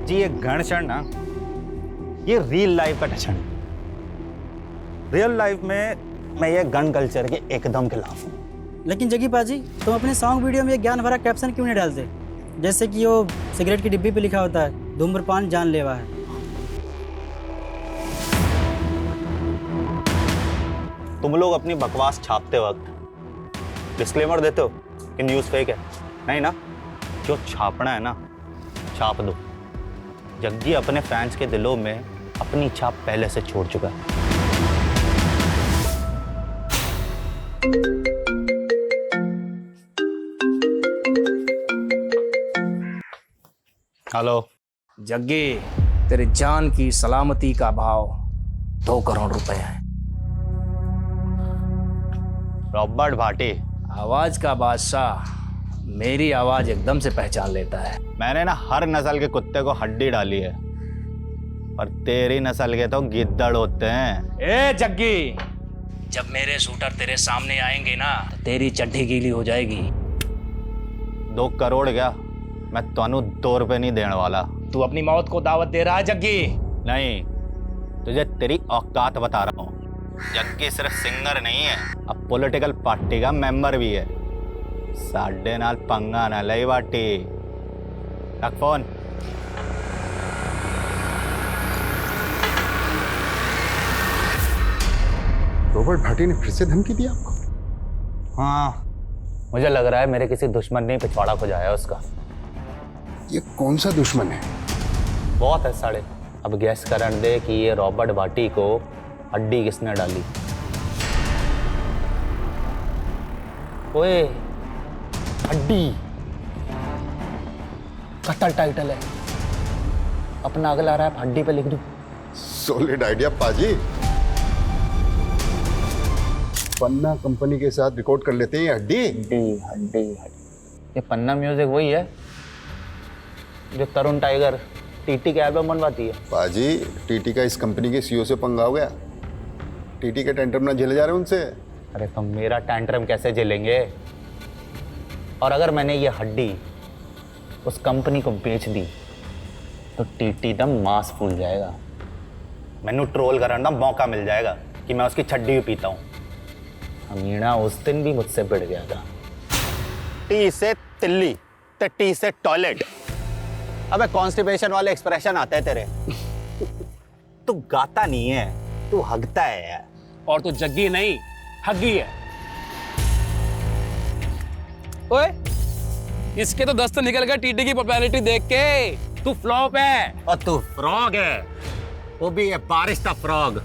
जी ये गण क्षण ना, ये रियल लाइफ का टचन। रियल लाइफ में मैं ये गन कल्चर के एकदम खिलाफ हूँ। लेकिन जग्गी पाजी, तुम अपने सॉन्ग वीडियो में ये ज्ञान भरा कैप्शन क्यों नहीं डालते? जैसे कि वो सिगरेट की डिब्बी पे लिखा होता है, धूम्रपान जानलेवा है। तुम लोग अपनी बकवास छापते वक्त डिस्क्लेमर देते हो कि न्यूज़ फेक है। नहीं ना, जो छापना है ना छाप दो। जग्गी अपने फैंस के दिलों में अपनी छाप पहले से छोड़ चुका है। हेलो जग्गी, तेरे जान की सलामती का भाव 2 करोड़ रुपए है। रॉबर्ट भाटी, आवाज का बादशाह मेरी आवाज एकदम से पहचान लेता है। मैंने ना हर नस्ल के कुत्ते को हड्डी डाली है, पर तेरी नस्ल के तो गिद्दड़ होते हैं। ए जग्गी, जब मेरे शूटर तेरे सामने आएंगे ना तो तेरी चड्डी गीली हो जाएगी। 2 करोड़ क्या, मैं तानू 2 रुपए नहीं देने वाला। तू अपनी मौत को दावत दे रहा है जग्गी? नहीं, तुझे तेरी औकात बता रहा हूँ। जग्गी सिर्फ सिंगर नहीं है, अब पॉलिटिकल पार्टी का मेंबर भी है। साढ़े नाल पंगा ना लई बाटी। रख फोन। रॉबर्ट भाटी ने फिर से धमकी दी आपको? हाँ, मुझे लग रहा है मेरे किसी दुश्मन ने पिछवाड़ा को जाया उसका। ये कौन सा दुश्मन है? बहुत है साढ़े। अब गैस करन दे कि ये रॉबर्ट भाटी को हड्डी किसने डाली। ओए, हड्डी कत्ल टाइटल है। अपना अगला रैप हड्डी पे लिख दूं। सॉलिड आइडिया पाजी। पन्ना कंपनी के साथ रिकॉर्ड कर लेते हैं ये हड्डी। हड्डी हड्डी हड्डी। ये पन्ना म्यूजिक वही है जो तरुण टाइगर टीटी के एल्बम बनवाती है। पाजी, टीटी का इस कंपनी के सीईओ से पंगा हो गया। टीटी के टेंटरम ना झेले जा रहे उनसे। अरे तो मेरा टैंट्रम कैसे झेलेंगे? और अगर मैंने ये हड्डी उस कंपनी को बेच दी तो टीटी दम मांस फूल जाएगा। मैनू ट्रोल करने का मौका मिल जाएगा कि मैं उसकी छड्डी भी पीता हूँ। अमीना उस दिन भी मुझसे भिड़ गया था। टी से तिल्ली ते टी से टॉयलेट। अबे कॉन्स्टिपेशन वाले एक्सप्रेशन आते हैं तेरे। तू गाता नहीं है, तू हगता है यार। और तू जग्गी नहीं, हग्गी है। ओए, इसके तो दस्त निकल गए टीटी की पॉपुलैरिटी देख के। तू फ्लॉप है। और तू फ्रॉग है, वो भी है बारिश का फ्रॉग।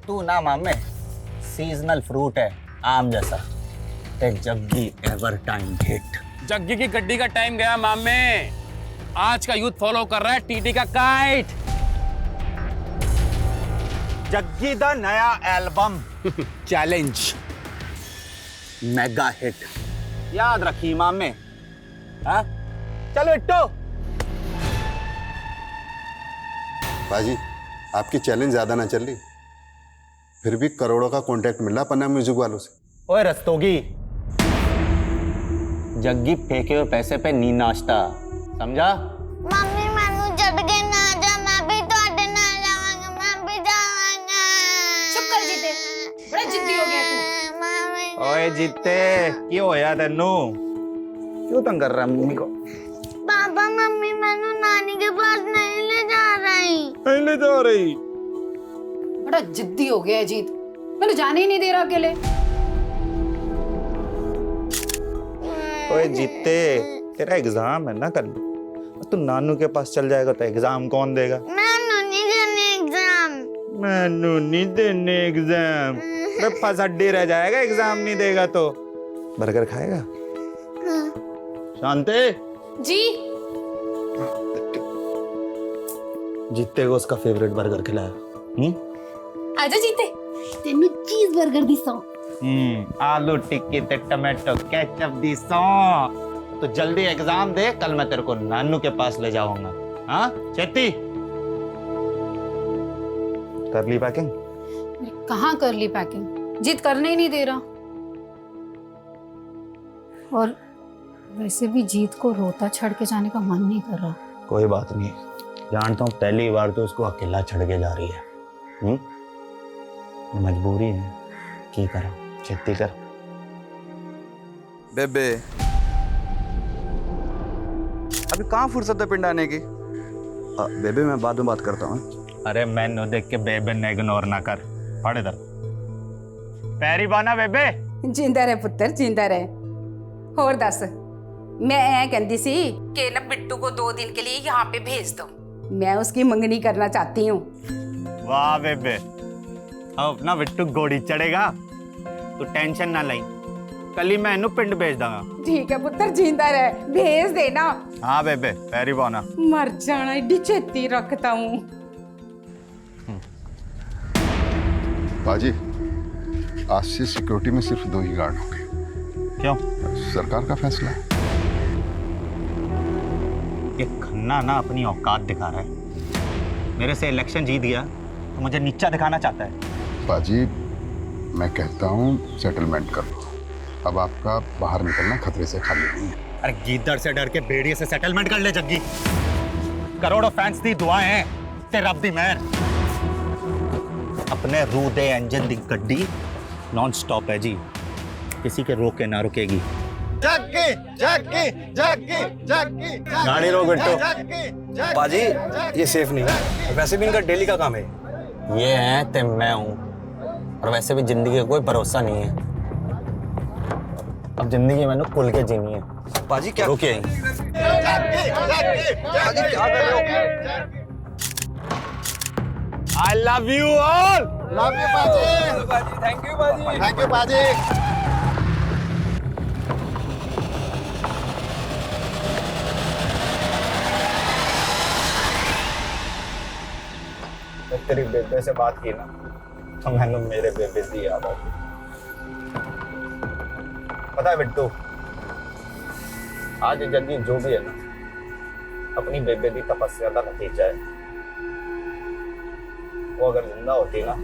तू ना मामे सीजनल फ्रूट है, आम जैसा। ते Jaggi ever time hit. Jaggi की गड्डी का टाइम गया मामे। आज का यूथ फॉलो कर रहा है टीटी का काइट। जग्गी दा नया एल्बम चैलेंज मेगा हिट। याद रखी मामे। हाँ चलो इट्टो। पाजी, आपकी चैलेंज ज्यादा ना चल रही, फिर भी करोड़ों का कॉन्ट्रैक्ट मिल रहा पन्ना म्यूजिक वालों से। ओए रस्तोगी, जग्गी फेंके हुए पैसे पे नी नाचता, समझा? मम्मी मैनू छड़ के ना जा, मैं भी ਤੁਹਾਡੇ ਨਾਲ ਜਾਵਾਂਗਾ, मैं भी जावांगा। चुप कर जीते, बड़ा जिद्दी हो गया तू। मम्मी ओए जीते, क्यों होया तेनू? क्यों तंग कर रहा है मम्मी को? पापा मम्मी मैनू नानी के पास नहीं ले जा रही। नहीं ले जा रही। बड़ा जिद्दी हो गया है जीत, मैंने जाने ही नहीं दे रहा अकेले। ओए जीते, तेरा एग्जाम है ना कल। तू नानू के पास चल जाएगा तो एग्जाम कौन देगा? मैनू नहीं देने एग्जाम। मैनू नहीं देने एग्जाम। फंस हड्डी रह जाएगा एग्जाम नहीं देगा तो। बर्गर खाएगा? शांति जी जीते को उसका फेवरेट बर्गर खिलाया। आजा जीते, तेनू चीज बर्गर दी सौ। आलू टिक्की ते टमाटो केचप दी सौ। तो जल्दी एग्जाम दे, कल मैं तेरे को नानू के पास ले जाऊंगा। हाँ चेती कर ली पैकिंग? कहाँ कर ली पैकिंग, जीत करने ही नहीं दे रहा। और वैसे भी जीत को रोता छड़ के जाने का मन नहीं कर रहा। कोई बात नहीं, जानता हूँ पहली बार तो उसको अकेला छड़ के जा रही है। मजबूरी है, की करा, खेती कर। बेबे अभी कहाँ फुर्सत है पिंड आने की? बेबे मैं बाद में बात करता हूँ। अरे मैंने देख के बेबे ने इग्नोर ना कर, पढ़ इधर। पैरी बाना बेबे। जिंदा रहे पुत्र, जिंदा रहे। और दस, मैं ऐ कहती सी कि ना बिट्टू को 2 दिन के लिए यहाँ पे भेज दो, मैं उसकी मंगनी करना चाहती हूँ। वाह बेबे, अब ना बिट्टू घोड़ी चढ़ेगा, तू टेंशन ना लाई, कल ही मैं इन्हू पिंड भेज दूंगा। ठीक है पुत्र, जिंदा रहे, भेज देना। हाँ बेबे, पैरी बाना। मर जाना, एडी छेती रखता हूँ। बाजी, आज से सिक्योरिटी में सिर्फ 2 ही गार्ड होंगे। क्यों? सरकार का फैसला है। ये खन्ना ना अपनी औकात दिखा रहा है। मेरे से इलेक्शन जीत गया तो मुझे नीचा दिखाना चाहता है। बाजी, मैं कहता हूँ सेटलमेंट कर लो। अब आपका बाहर निकलना खतरे से खाली नहीं है। अरे गीदड़ से डर के भेड़िए से सेटलमेंट कर ले जग्गी। करोड़ों फैंस दी दुआएं हैं, तेरा रब दी मेहर। अपने रू दे इंजन दी गड्डी नॉन स्टॉप है जी, किसी के रोके ना रुकेगी। जग्गी जग्गी जग्गी जग्गी गाड़ी रोक बिट्टू। बाजी ये सेफ नहीं है, वैसे भी इनका डेली का काम है। ये है ते मैं हूँ, और वैसे भी जिंदगी का कोई भरोसा नहीं है। अब जिंदगी मैंने खुल के जीनी है। बाजी क्या रुकिए, बाजी क्या कर रहे हो? I love you all. Love you बाजी। थैंक यू बाजी। थैंक यू बाजी। तेरी बेबे से बात की ना तो मैंने मेरे बेबे से याद आ। पता है बिट्टू, आज जग्गी जो भी है ना, अपनी बेबे की तपस्या का नतीजा है। वो अगर जिंदा होती ना,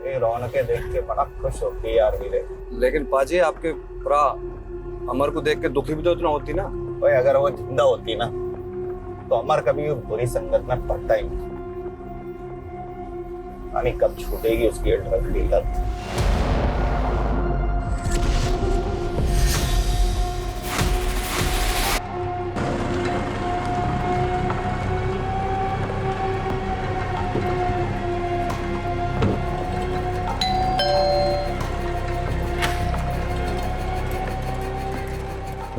ये रौनकें देख के बड़ा खुश होती यार वीरे। लेकिन पाजी आपके भरा अमर को देख के दुखी भी तो इतना होती ना। ओए अगर वो जिंदा होती ना तो अमर कभी बुरी संगत में पड़ता ही नहीं। यानी कब छूटेगी उसकी ड्रग की लत।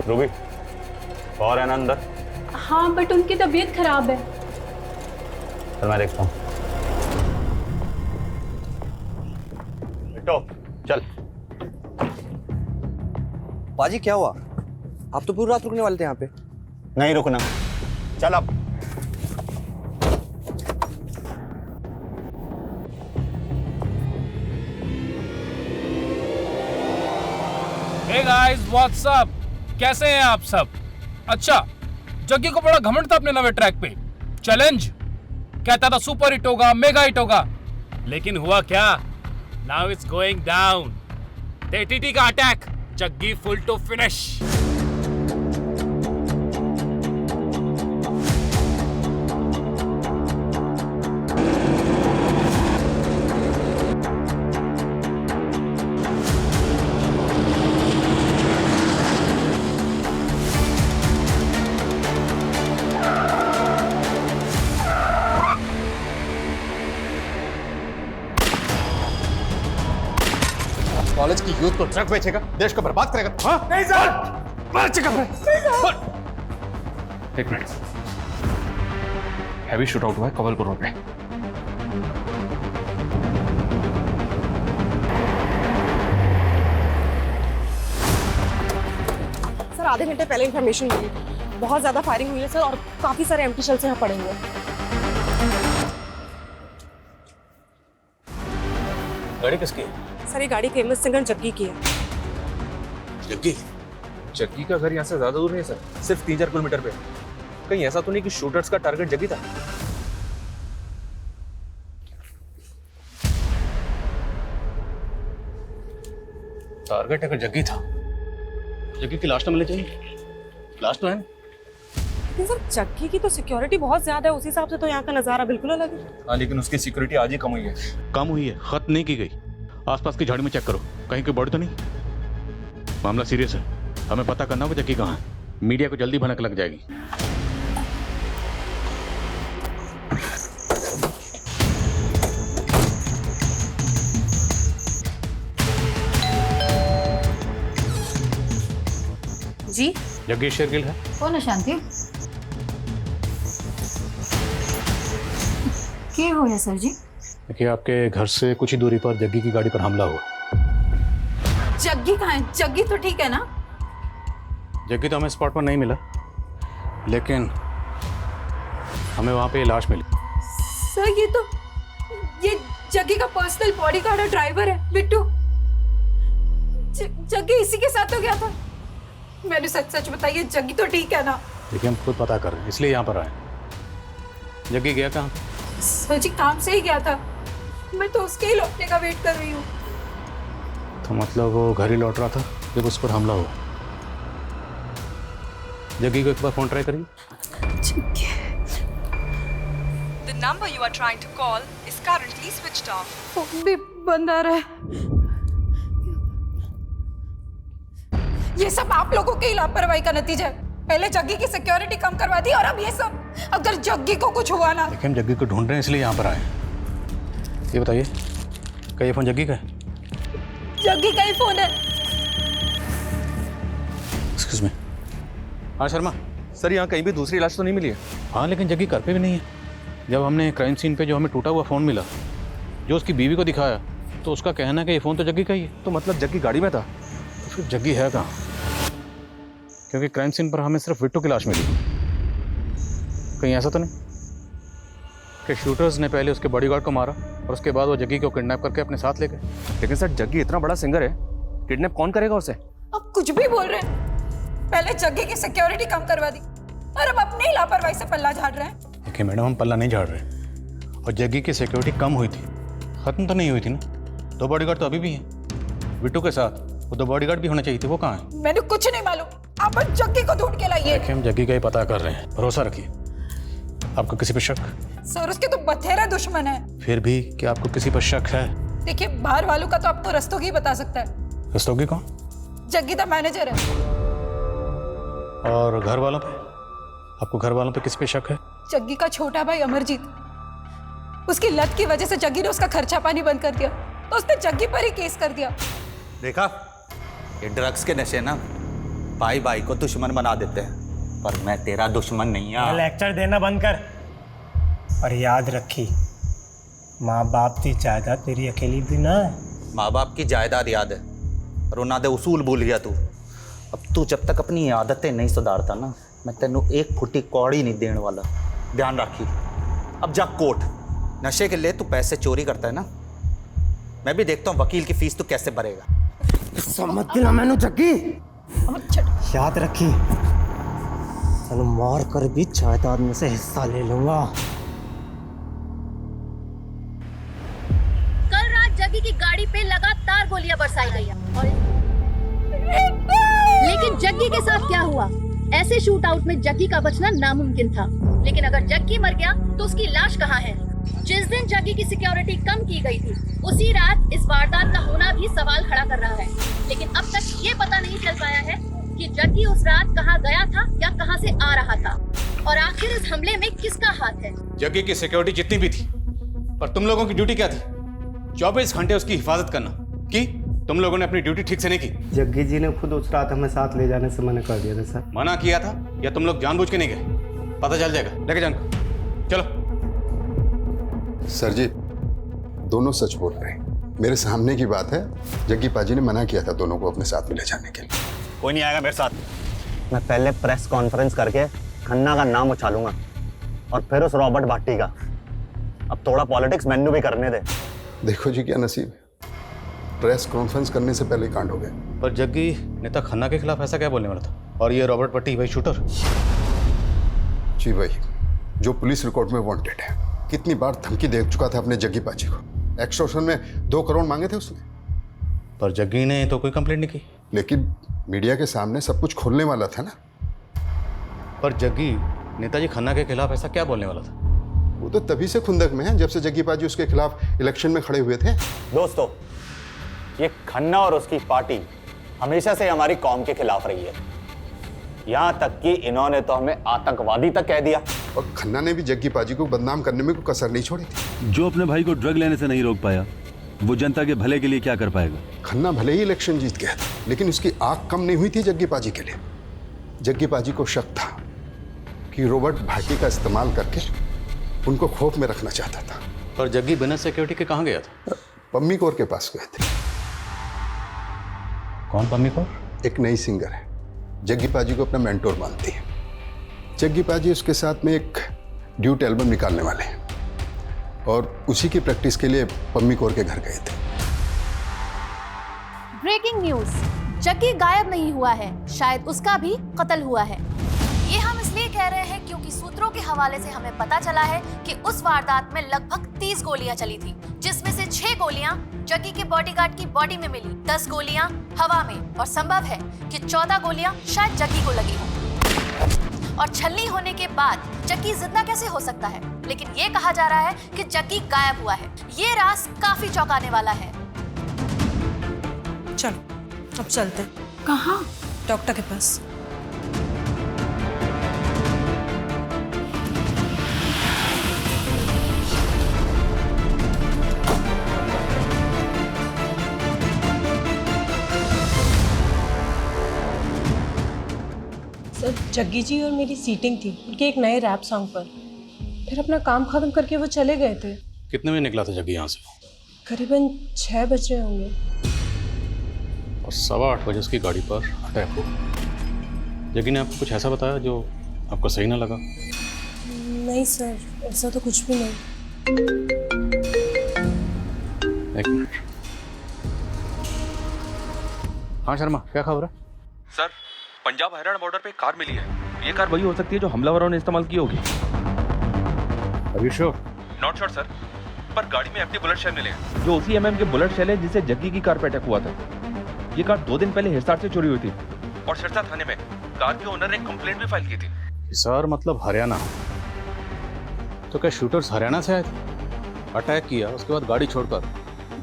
रूबी, और है ना अंदर? हाँ बट उनकी तबीयत खराब है। चल मैं देखता हूँ। बिट्टू चल। बाजी क्या हुआ? आप तो पूरी रात रुकने वाले थे यहाँ पे। नहीं रुकना, चल अब। Hey guys, what's up? कैसे हैं आप सब? अच्छा, जग्गी को बड़ा घमंड था अपने नवे ट्रैक पे। चैलेंज कहता था सुपर हिट होगा, मेगा हिट होगा, लेकिन हुआ क्या? Now it's going down. TT का attack, Jaggi full to finish. College की यूथ को ट्रक बेचेगा, देश को बर्बाद करेगा। हाँ? नहीं सर। एक मिनट, हैवी शूट आउट हुआ है कवलपुर रोड पे। सर आधे घंटे पहले इन्फॉर्मेशन मिली, बहुत ज्यादा फायरिंग हुई है सर, और काफी सारे एम्प्टी शेल्स यहाँ पड़े हुए हैं। गाड़ी किसकी? सर ये गाड़ी फेमस सिंगर जग्गी की है। जग्गी? जग्गी का घर यहाँ से ज्यादा दूर नहीं है सर, सिर्फ 3-4 किलोमीटर पे। कहीं ऐसा तो नहीं कि शूटर्स का टारगेट जग्गी था? टारगेट अगर जग्गी था, जग्गी की लाश तो मिलनी चाहिए। लाश तो है ना? लेकिन सर जग्गी की तो सिक्योरिटी बहुत ज्यादा है, उस हिसाब से तो यहाँ का नज़ारा बिल्कुल अलग है। हाँ लेकिन उसकी सिक्योरिटी आज ही कम हुई है। कम हुई है, खत्म नहीं की गई। आसपास की झाड़ी में चेक करो, कहीं कोई बॉडी तो नहीं। मामला सीरियस है, हमें पता करना होगा जग्गी कहाँ है। मीडिया को जल्दी भनक लग जाएगी। जी जग्गी शेरगिल है। कौन है शांति? क्या हो गया सर जी? देखिए, आपके घर से कुछ ही दूरी पर जग्गी की गाड़ी पर हमला हुआ। जग्गी कहाँ है? जग्गी तो ठीक है ना? जग्गी तो हमें स्पॉट पर नहीं मिला, लेकिन हमें वहाँ पे लाश मिली। सर ये जग्गी का पर्सनल बॉडीगार्ड और ड्राइवर है बिट्टू। जग्गी इसी के साथ तो गया था। मैंने सच बताइए, जग्गी तो ठीक है ना? देखिए, हम खुद पता कर रहे हैं, इसलिए यहाँ पर आए। जग्गी गया कहाँ? सर जी काम से ही गया था, मैं तो उसके ही लौटने का वेट कर रही हूँ। तो मतलब वो घर ही लौट रहा था जब उस पर हमला हुआ। जग्गी को एक बार फोन ट्राई करिए। The number you are trying to call is currently switched off. Phone भी बंद आ रहा है। ये सब आप लोगों की लापरवाही का नतीजा है। पहले जग्गी की सिक्योरिटी कम करवा दी और अब ये सब। अगर जग्गी को कुछ हुआ ना। देखिए, हम जग्गी को ढूंढ रहे हैं, इसलिए यहाँ पर आए। ये बताइए, क्या ये फोन जग्गी का है? जग्गी का ही फोन है। Excuse me. हाँ शर्मा। सर यहाँ कहीं भी दूसरी लाश तो नहीं मिली है। हाँ, लेकिन जग्गी घर पे भी नहीं है। जब हमने क्राइम सीन पे जो हमें टूटा हुआ फ़ोन मिला, जो उसकी बीवी को दिखाया, तो उसका कहना है कि ये फ़ोन तो जग्गी का ही है। तो मतलब जग्गी गाड़ी में था? तो फिर जग्गी है कहाँ? क्योंकि क्राइम सीन पर हमें सिर्फ बिट्टू की लाश मिली। कहीं ऐसा तो नहीं कि शूटर्स ने पहले उसके बॉडीगार्ड को मारा और उसके बाद वो जग्गी को किडनैप करके अपने साथ ले गए? लेकिन सर जग्गी इतना बड़ा सिंगर है, किडनैप कौन करेगा उसे? अब कुछ भी बोल रहे हैं। पहले जग्गी की सिक्योरिटी कम करवा दी और अब अपनी ही लापरवाही से पल्ला झाड़ रहे हैं। देखिए मैडम, हम पल्ला नहीं झाड़ रहे। और जग्गी की सिक्योरिटी कम हुई थी, ख़त्म तो नहीं हुई थी ना। 2 बॉडीगार्ड तो अभी भी हैं बिट्टू के साथ। वो 2 बॉडीगार्ड भी होना चाहिए थे, वो कहाँ हैं? मैंने कुछ नहीं मालूम, आप जग्गी को ढूंढ के लाइए। देखिए, हम जग्गी का ही पता कर रहे हैं, भरोसा रखिए। आपको किसी पर शक? सर उसके तो बथेरा दुश्मन है। फिर भी क्या आपको किसी पर शक है? देखिए, बाहर वालों का तो आपको रस्तोगी बता सकता है। रस्तोगी कौन? जग्गी का मैनेजर है। और घर वालों पे? आपको घर वालों पे किस पे शक है? जग्गी का छोटा भाई अमरजीत। उसकी लत की वजह से जग्गी ने उसका खर्चा पानी बंद कर दिया, तो उसने जग्गी पर ही केस कर दिया। देखा, ये ड्रग्स के नशे ना भाई भाई को दुश्मन बना देते हैं, पर मैं तेरा दुश्मन नहीं है। लेक्चर देना बंद कर और याद रखी, माँ बाप की जायदाद तेरी अकेली भी ना है। माँ बाप की जायदाद याद है, और उन्होंने दे उसूल भूल गया तू। अब तू जब तक अपनी आदतें नहीं सुधारता ना, मैं तेनों एक फुटी कौड़ी नहीं देने वाला, ध्यान रखी। अब जा कोर्ट, नशे के लिए तू पैसे चोरी करता है ना, मैं भी देखता हूँ वकील की फीस तू कैसे भरेगा। समझ दिला मैंने जग्गी, याद रखी, तनु मार कर भी जायदाद में से हिस्सा ले लूंगा। कल रात जग्गी की गाड़ी पे लगातार गोलियां बरसाई गई और लेकिन जग्गी के साथ क्या हुआ? ऐसे शूट आउट में जग्गी का बचना नामुमकिन था। लेकिन अगर जग्गी मर गया तो उसकी लाश कहाँ है? जिस दिन जग्गी की सिक्योरिटी कम की गई थी, उसी रात इस वारदात का होना भी सवाल खड़ा कर रहा है। लेकिन अब तक ये पता नहीं चल पाया है कि जग्गी उस रात कहाँ गया था या कहाँ से आ रहा था, और आखिर इस हमले में किसका हाथ है? जग्गी की सिक्योरिटी जितनी भी थी, पर तुम लोगों की ड्यूटी क्या थी? 24 घंटे उसकी हिफाजत करना। कि तुम लोगों ने अपनी ड्यूटी ठीक से नहीं की? जग्गी जी ने खुद उस रात हमें साथ ले जाने से मना कर दिया था सर। मना किया था या तुम लोग जानबूझ के नहीं गए? पता चल जाएगा, लेके जान। चलो। सर जी, दोनों सच बोल रहे हैं, मेरे सामने की बात है। जग्गी पाजी ने मना किया था दोनों को अपने साथ में ले जाने के लिए। कोई नहीं आएगा मेरे साथ। मैं पहले प्रेस कॉन्फ्रेंस करके खन्ना का नाम उछालूंगा और फिर उस रॉबर्ट भाटी का। अब थोड़ा पॉलिटिक्स मैन्यू भी करने दे। देखो जी क्या नसीब है, प्रेस कॉन्फ्रेंस करने से पहले कांड हो गया। पर जग्गी नेता खन्ना के खिलाफ ऐसा क्या बोलने वाला था? और ये रॉबर्ट भट्टी भाई शूटर? जी भाई, जो पुलिस रिकॉर्ड में वांटेड है। कितनी बार धमकी दे चुका था अपने जग्गी पाजी को। एक्सटॉर्शन में 2 करोड़ मांगे थे उसने। पर जग्गी ने तो कोई कंप्लेंट नहीं की। लेकिन मीडिया के सामने सब कुछ खोलने वाला था ना। पर जग्गी नेताजी खन्ना के खिलाफ ऐसा क्या बोलने वाला था? वो तो तभी से खुंदक में है जब से जग्गी पाजी उसके खिलाफ इलेक्शन में खड़े हुए थे। दोस्तों, ये खन्ना और उसकी पार्टी हमेशा से हमारी कौम के खिलाफ रही है। यहां तक कि इन्होंने तो हमें आतंकवादी तक कह दिया। और खन्ना ने भी जग्गी पाजी को बदनाम करने में कोई कसर नहीं छोड़ी थी। जो अपने भाई को ड्रग लेने से नहीं रोक पाया, वो जनता के भले के लिए क्या कर पाएगा? खन्ना भले ही इलेक्शन जीत गया था, लेकिन उसकी आंख कम नहीं हुई थी जग्गी पाजी के लिए। जग्गी पाजी को शक था कि रॉबर्ट भाटी का इस्तेमाल करके उनको खौफ में रखना चाहता था। पर जग्गी बिना सिक्योरिटी के कहाँ गया था? पम्मी कौर के पास गए थे। कौन पम्मी कौर? एक नई सिंगर है, जग्गी पाजी को अपना मेंटोर मानती है। जग्गी पाजी उसके साथ में एक ड्यूट एल्बम निकालने वाले हैं और उसी की प्रैक्टिस के लिए पम्मी कौर के घर गए थे। ब्रेकिंग न्यूज, जग्गी गायब नहीं हुआ है, शायद उसका भी कत्ल हुआ है। ये हम इसलिए कह रहे हैं क्योंकि सूत्रों के हवाले से हमें पता चला है कि उस वारदात में लगभग 30 गोलियां चली थी, जिसमें से 6 गोलियां जग्गी के बॉडीगार्ड की बॉडी में मिली, 10 गोलियां हवा में, और संभव है कि 14 गोलियां शायद जग्गी को लगी हो। और छलनी होने के बाद जग्गी जिंदा कैसे हो सकता है? लेकिन ये कहा जा रहा है कि जग्गी गायब हुआ है। ये राज काफी चौंकाने वाला है। चलो अब चलते। कहाँ? डॉक्टर के पास। सर, जग्गी जी और मेरी सीटिंग थी उनके एक नए रैप सॉन्ग पर। फिर अपना काम खत्म करके वो चले गए थे। कितने बजे निकला था जग्गी यहाँ से? करीबन 6 बज रहे होंगे। और 8:15 बजे उसकी गाड़ी पर अटैक हुआ। जग्गी ने आपको कुछ ऐसा बताया जो आपको सही ना लगा? नहीं सर, ऐसा तो कुछ भी नहीं। एक मिनट। हाँ शर्मा, क्या खबर है? सर, पंजाब हरियाणा बॉर्डर पे एक कार मिली है। ये कार वही हो सकती है जो हमलावरों ने इस्तेमाल की होगी। Are you sure? Not sure sir, पर गाड़ी में एम्प्टी बुलेट शेल मिले हैं, जो उसी एमएम के बुलेट शेल है जिससे जग्गी की कार पे अटैक हुआ था। ये कार 2 दिन पहले हिसार से चोरी हुई थी और सिरसा थाने में कार के ओनर ने कंप्लेंट भी फाइल की थी। हिसार मतलब हरियाणा? तो क्या शूटर्स हरियाणा से आए थे? अटैक किया, उसके बाद गाड़ी छोड़कर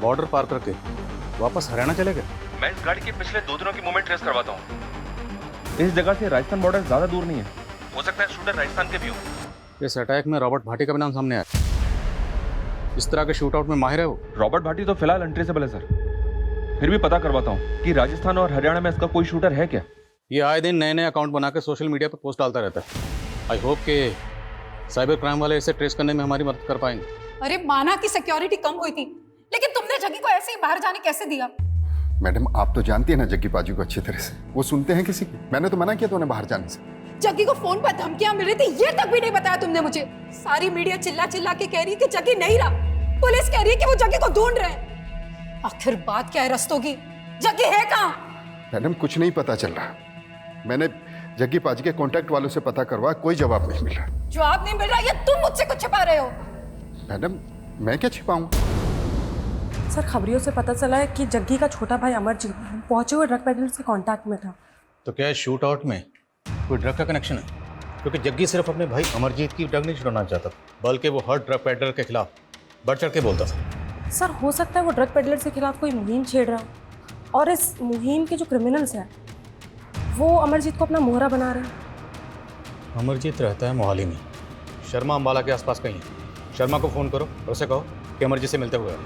बॉर्डर पार करके वापस हरियाणा चले गए? मैं इस गाड़ी के पिछले 2 दिनों की मूवमेंट ट्रेस करवाता हूँ। इस जगह से राजस्थान बॉर्डर ज्यादा दूर नहीं है, हो सकता है शूटर राजस्थान के भी हो। इस अटैक में रॉबर्ट भाटी का भी नाम सामने आया। इस तरह के शूट आउट में माहिर है वो। रॉबर्ट भाटी तो फिलहाल अनट्रेसेबल है सर, फिर भी पता करवाता हूँ कि राजस्थान और हरियाणा में इसका कोई शूटर है क्या। ये आए दिन नए नए अकाउंट बना के सोशल मीडिया पर पोस्ट डालता रहता है। आई होप कि साइबर क्राइम वाले इसे ट्रेस करने में हमारी मदद कर पाएंगे। अरे माना कि सिक्योरिटी कम हुई थी, लेकिन तुमने जग्गी को ऐसे ही बाहर जाने कैसे दिया? मैडम, आप तो जानती है ना जग्गी पाजी को अच्छी तरह से। वो सुनते हैं किसी की? मैंने तो मना किया था उन्हें बाहर जाने से। जग्गी को फोन पर धमकियां मिल रही थी, ये तक भी नहीं बताया तुमने मुझे। सारी मीडिया चिल्ला चिल्ला के कह रही है कि जग्गी नहीं रहा, पुलिस कह रही है कि वो जग्गी को ढूंढ रहे हैं। आखिर बात क्या है रस्तों की? जग्गी है कहाँ? मैडम, कुछ नहीं पता चल रहा। मैंने जग्गी पाजी के कांटेक्ट वालों से पता करवाया, कोई जवाब नहीं मिल रहा। जवाब नहीं मिल रहा, ये तुम मुझसे कुछ छिपा रहे हो। मैडम, मैं क्या छिपाऊं? सर, खबरियों से पता चला है कि जग्गी का छोटा भाई अमरजीत पहुंचे हुए ड्रग पेडलर से कांटेक्ट में था। तो क्या शूट आउट में कोई ड्रग का कनेक्शन है? क्योंकि जग्गी सिर्फ अपने भाई अमरजीत की ड्रग नहीं छुड़ाना चाहता, बल्कि वो हर ड्रग पेडलर के खिलाफ बढ़ चढ़ के बोलता था। सर, हो सकता है वो ड्रग पेडलर के खिलाफ कोई मुहिम छेड़ रहा हो और इस मुहिम के जो क्रिमिनल्स हैं वो अमरजीत को अपना मोहरा बना रहे हैं। अमरजीत रहता है मोहाली में, शर्मा अंबाला के आसपास कहीं है। शर्मा को फ़ोन करो और उसे कहो कि अमरजीत से मिलते हुए।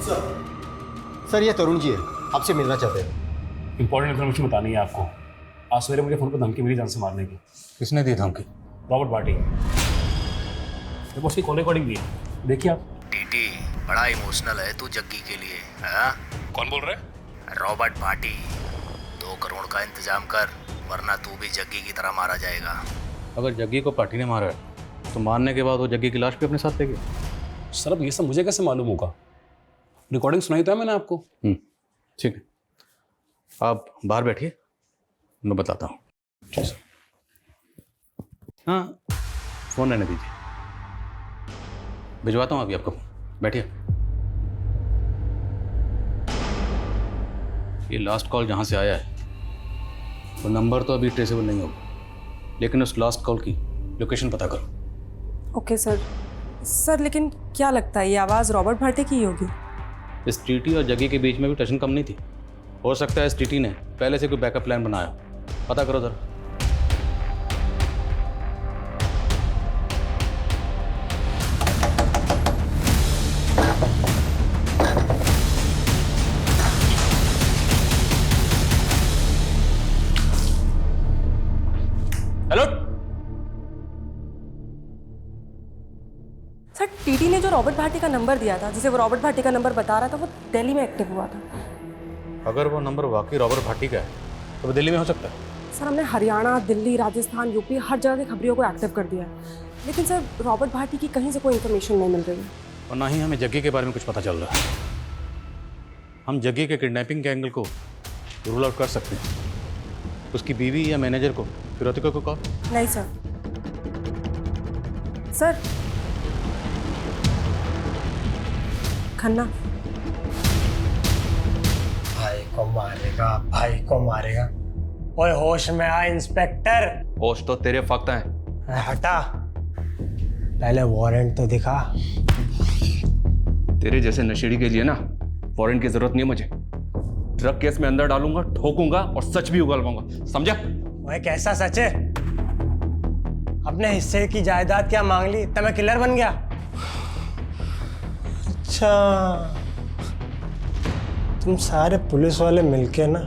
सर, ये तरुण जी है, आपसे मिलना चाहते हैं। इंपॉर्टेंट इन्फॉर्मेशन बतानी है आपको। आज सवेरे मुझे फोन पर धमकी मिली जान से मारने की। किसने दी धमकी? रॉबर्ट भाटी। मेरे पास उसकी कॉल रिकॉर्डिंग भी है, देखिए आप। टीटी, बड़ा इमोशनल है तू जग्गी के लिए। हाँ? कौन बोल रहे? रॉबर्ट भाटी। 2 करोड़ का इंतजाम कर, वरना तू भी जग्गी की तरह मारा जाएगा। अगर जग्गी को पार्टी ने मारा है तो मारने के बाद वो जग्गी की लाश भी अपने साथ ले गया। सर, अब ये सब मुझे कैसे मालूम होगा? रिकॉर्डिंग सुनाई था मैंने आपको। ठीक है, आप बाहर बैठिए, मैं बताता हूँ। हाँ, फ़ोन रहने दीजिए, भिजवाता हूँ अभी आपको। बैठिए। ये लास्ट कॉल जहाँ से आया है वो नंबर तो अभी ट्रेसेबल नहीं होगा, लेकिन उस लास्ट कॉल की लोकेशन पता करो। Okay sir. सर लेकिन क्या लगता है ये आवाज़ रॉबर्ट भाटे की ही होगी? इस टीटी और जग्गी के बीच में भी टशन कम नहीं थी। हो सकता है इस टीटी ने पहले से कोई बैकअप प्लान बनाया। पता करो जरा। हेलो सर, टीटी ने जो रॉबर्ट भाटे का नंबर दिया था, जिसे वो रॉबर्ट भाटे का नंबर बता रहा था, वो दिल्ली में एक्टिव हुआ था। अगर वो नंबर वाकई रॉबर्ट भाटी का है तो वो दिल्ली में हो सकता है। सर हमने हरियाणा, दिल्ली, राजस्थान, यूपी हर जगह की खबरियों को एक्टिव कर दिया है, लेकिन सर रॉबर्ट भाटी की कहीं से कोई इन्फॉर्मेशन नहीं मिल रही है। और ना ही हमें जग्गी के बारे में कुछ पता चल रहा है। हम जग्गी के किडनैपिंग के एंगल को रूल आउट कर सकते हैं। उसकी बीवी या मैनेजर को, फिरोतिका को कॉल? नहीं सर। सर खन्ना भाई को मारेगा, भाई को मारेगा। ओए होश में आ इंस्पेक्टर। होश तो तेरे फक्त हैं। हटा, पहले वारंट तो दिखा। तेरे जैसे नशेड़ी के लिए ना वारंट की जरूरत नहीं है मुझे। ड्रग केस में अंदर डालूंगा, ठोकूंगा और सच भी उगलवाऊंगा, समझा? ओए कैसा सच है? अपने हिस्से की जायदाद क्या मांग ली तब मैं किलर बन गया? अच्छा, तुम सारे पुलिस वाले मिलके ना